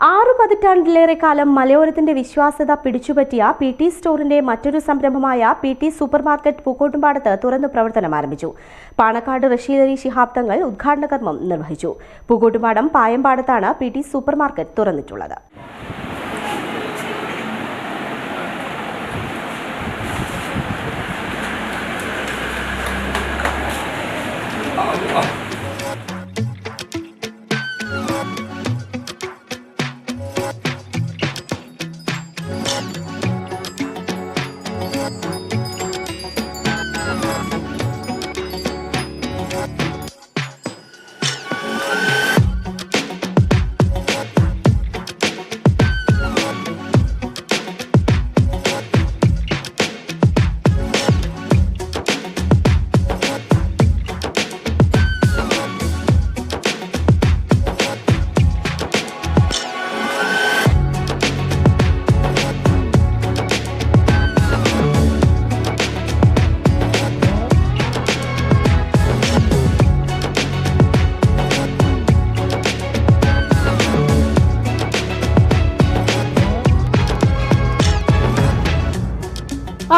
6 പതിറ്റാണ്ടിലേറെ കാലം മലയോരത്തിന്റെ വിശ്വാസ്യത പിടിച്ചുപറ്റിയ പി.ടി. സ്റ്റോറിന്റെ മറ്റൊരു സംരംഭമായ പി.ടി. സൂപ്പർമാർക്കറ്റ് പൂക്കോട്ടുംപാടത്ത് തുറന്നു പ്രവർത്തനം ആരംഭിച്ചു. പാണക്കാട് റഷീദ് അലി ശിഹാബ് തങ്ങൾ ഉദ്ഘാടന കർമ്മം നിർവഹിച്ചു. പൂക്കോട്ടുംപാടം പായമ്പാടത്താണ് പി.ടി. സൂപ്പർമാർക്കറ്റ് തുറന്നിട്ടുള്ളത്.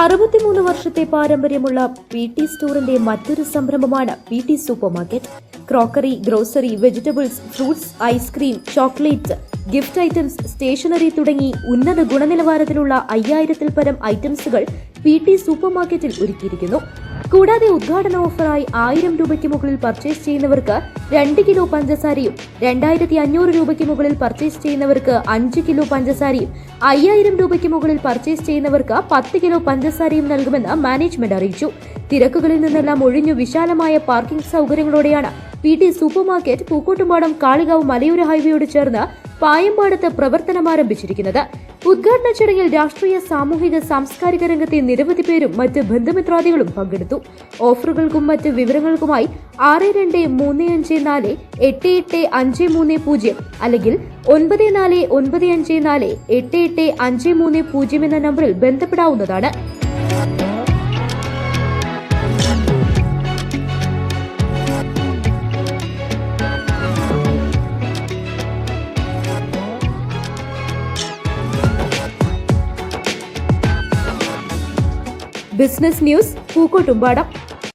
അറുപത്തിമൂന്ന് വർഷത്തെ പാരമ്പര്യമുള്ള പി.ടി. സ്റ്റോറിന്റെ മറ്റൊരു സംരംഭമാണ് PT. Supermarket. Crockery, grocery, vegetables, fruits, ice cream, chocolates, gift items, stationery തുടങ്ങി ഉന്നത ഗുണനിലവാരത്തിലുള്ള 5000-ൽ പരം ഐറ്റംസുകൾ പി.ടി. സൂപ്പർമാർക്കറ്റിൽ ഒരുക്കിയിരിക്കുന്നു. കൂടാതെ ഉദ്ഘാടന ഓഫറായി 1000 രൂപയ്ക്ക് മുകളിൽ പർച്ചേസ് ചെയ്യുന്നവർക്ക് 2 കിലോ പഞ്ചസാരയും, 2500 രൂപയ്ക്ക് മുകളിൽ പർച്ചേസ് ചെയ്യുന്നവർക്ക് 5 കിലോ പഞ്ചസാരയും, 5000 രൂപയ്ക്ക് മുകളിൽ പർച്ചേസ് ചെയ്യുന്നവർക്ക് 10 കിലോ പഞ്ചസാരയും നൽകുമെന്ന് മാനേജ്മെന്റ് അറിയിച്ചു. തിരക്കുകളിൽ നിന്നെല്ലാം ഒഴിഞ്ഞു വിശാലമായ പാർക്കിംഗ് സൗകര്യങ്ങളോടെയാണ് പി.ടി. സൂപ്പർമാർക്കറ്റ് പൂക്കോട്ടുംപാടം കാളികാവ് മലയോര ഹൈവേയോട് ചേർന്ന് പായമ്പാടത്ത് പ്രവർത്തനം ആരംഭിച്ചിരിക്കുന്നത്. ഉദ്ഘാടന ചടങ്ങിൽ രാഷ്ട്രീയ, സാമൂഹിക, സാംസ്കാരിക രംഗത്തെ നിരവധി പേരും മറ്റ് ബന്ധുമിത്രാദികളും പങ്കെടുത്തു. ഓഫറുകൾക്കും മറ്റ് വിവരങ്ങൾക്കുമായി 6294885530 അല്ലെങ്കിൽ 9495488530 എന്ന നമ്പറിൽ ബന്ധപ്പെടാവുന്നതാണ്. Business news Pookkottumpadam.